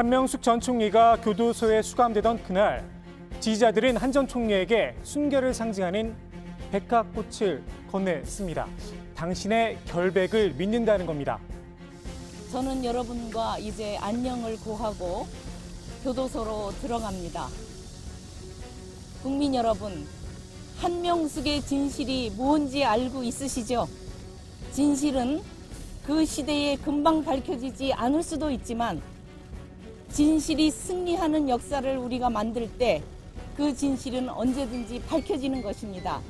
한명숙 전 총리가 교도소에 수감되던 그날 지지자들은 한 전 총리에게 순결을 상징하는 백화꽃을 건넸습니다. 당신의 결백을 믿는다는 겁니다. 저는 여러분과 이제 안녕을 고하고 교도소로 들어갑니다. 국민 여러분, 한명숙의 진실이 뭔지 알고 있으시죠? 진실은 그 시대에 금방 밝혀지지 않을 수도 있지만 진실이 승리하는 역사를 우리가 만들 때 그 진실은 언제든지 밝혀지는 것입니다.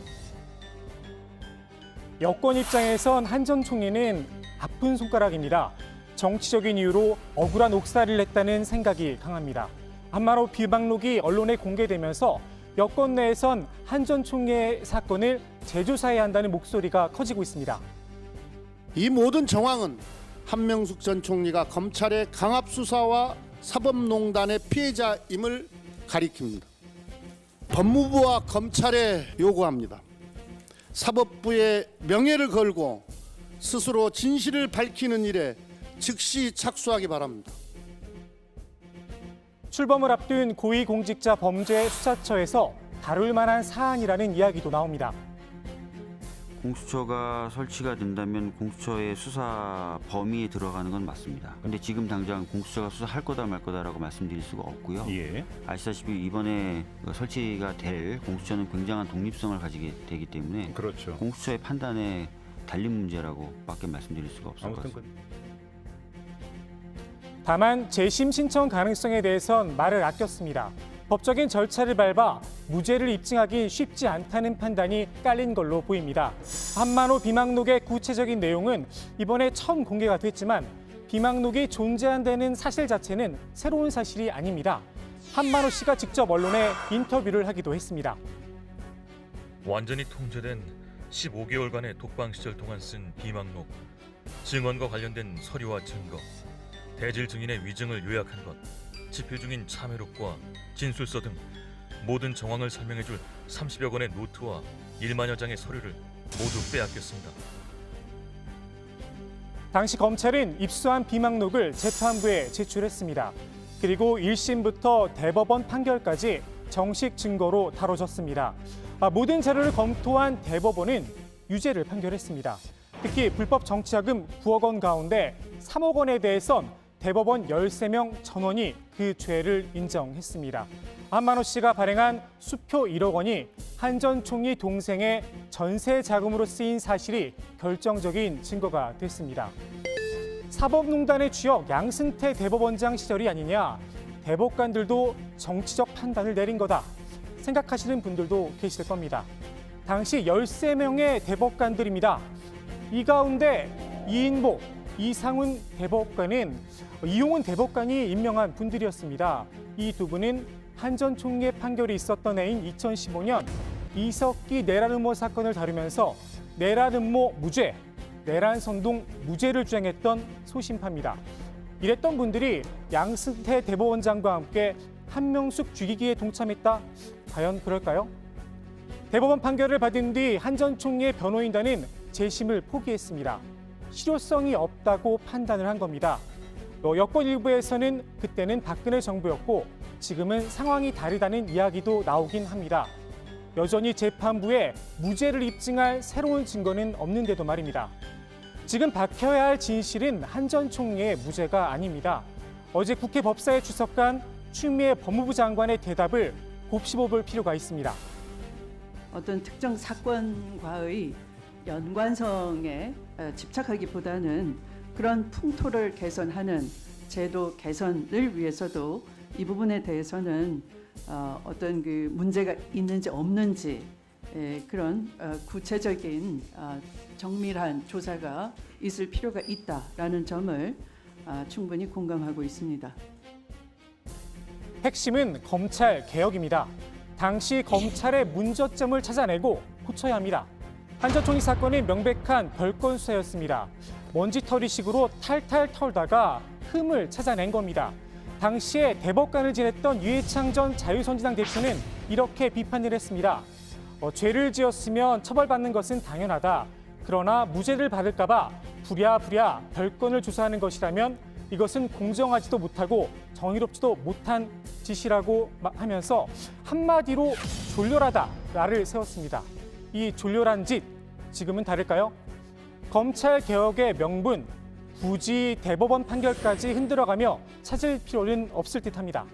여권 입장에선 한 전 총리는 아픈 손가락입니다. 정치적인 이유로 억울한 옥살이를 했다는 생각이 강합니다. 한마로 비방록이 언론에 공개되면서 여권 내에선 한 전 총리의 사건을 재조사해야 한다는 목소리가 커지고 있습니다. 이 모든 정황은 한명숙 전 총리가 검찰의 강압 수사와 사법농단의 피해자임을 가리킵니다. 법무부와 검찰에 요구합니다. 사법부의 명예를 걸고 스스로 진실을 밝히는 일에 즉시 착수하기 바랍니다. 출범을 앞둔 고위공직자범죄수사처에서 다룰 만한 사안이라는 이야기도 나옵니다. 공수처가 설치가 된다면 공수처의 수사 범위에 들어가는 건 맞습니다. 근데 지금 당장 공수처가 수사할 거다 말 거다라고 말씀드릴 수가 없고요. 아시다시피 이번에 설치가 될 공수처는 굉장한 독립성을 가지게 되기 때문에 그렇죠. 공수처의 판단에 달린 문제라고밖에 말씀드릴 수가 없을 것 같습니다. 다만 재심 신청 가능성에 대해선 말을 아꼈습니다. 법적인 절차를 밟아 무죄를 입증하기 쉽지 않다는 판단이 깔린 걸로 보입니다. 한만호 비망록의 구체적인 내용은 이번에 처음 공개가 됐지만 비망록이 존재한다는 사실 자체는 새로운 사실이 아닙니다. 한만호 씨가 직접 언론에 인터뷰를 하기도 했습니다. 완전히 통제된 15개월간의 독방 시절 동안 쓴 비망록, 증언과 관련된 서류와 증거, 대질 증인의 위증을 요약한 것, 집필 중인 참회록과 진술서 등 모든 정황을 설명해줄 30여 권의 노트와 1만여 장의 서류를 모두 빼앗겼습니다. 당시 검찰은 입수한 비망록을 재판부에 제출했습니다. 그리고 1심부터 대법원 판결까지 정식 증거로 다뤄졌습니다. 모든 자료를 검토한 대법원은 유죄를 판결했습니다. 특히 불법 정치자금 9억 원 가운데 3억 원에 대해선 대법원 13명 전원이 그 죄를 인정했습니다. 한만호 씨가 발행한 수표 1억 원이 한 전 총리 동생의 전세 자금으로 쓰인 사실이 결정적인 증거가 됐습니다. 사법농단의 주역 양승태 대법원장 시절이 아니냐, 대법관들도 정치적 판단을 내린 거다 생각하시는 분들도 계실 겁니다. 당시 13명의 대법관들입니다. 이 가운데 이인복, 이상훈 대법관은 이용훈 대법관이 임명한 분들이었습니다. 이 두 분은 한 전 총리의 판결이 있었던 해인 2015년 이석기 내란 음모 사건을 다루면서 내란 음모 무죄, 내란 선동 무죄를 주장했던 소심파입니다. 이랬던 분들이 양승태 대법원장과 함께 한명숙 죽이기에 동참했다? 과연 그럴까요? 대법원 판결을 받은 뒤 한 전 총리의 변호인단은 재심을 포기했습니다. 실효성이 없다고 판단을 한 겁니다. 여권 일부에서는 그때는 박근혜 정부였고 지금은 상황이 다르다는 이야기도 나오긴 합니다. 여전히 재판부에 무죄를 입증할 새로운 증거는 없는데도 말입니다. 지금 밝혀야 할 진실은 한 전 총리의 무죄가 아닙니다. 어제 국회 법사에 출석한 추미애 법무부 장관의 대답을 곱씹어볼 필요가 있습니다. 어떤 특정 사건과의 연관성에 집착하기보다는 그런 풍토를 개선하는 제도 개선을 위해서도 이 부분에 대해서는 어떤 그 문제가 있는지 없는지 그런 구체적인 정밀한 조사가 있을 필요가 있다라는 점을 충분히 공감하고 있습니다. 핵심은 검찰 개혁입니다. 당시 검찰의 문제점을 찾아내고 고쳐야 합니다. 한 전 총리 사건은 명백한 별건 수사였습니다. 먼지털이식으로 탈탈 털다가 흠을 찾아낸 겁니다. 당시에 대법관을 지냈던 유해창 전 자유선진당 대표는 이렇게 비판을 했습니다. 죄를 지었으면 처벌받는 것은 당연하다. 그러나 무죄를 받을까 봐 부랴부랴 별건을 조사하는 것이라면 이것은 공정하지도 못하고 정의롭지도 못한 짓이라고 하면서 한마디로 졸렬하다를 세웠습니다. 이 졸렬한 짓, 지금은 다를까요? 검찰개혁의 명분, 굳이 대법원 판결까지 흔들어가며 찾을 필요는 없을 듯합니다.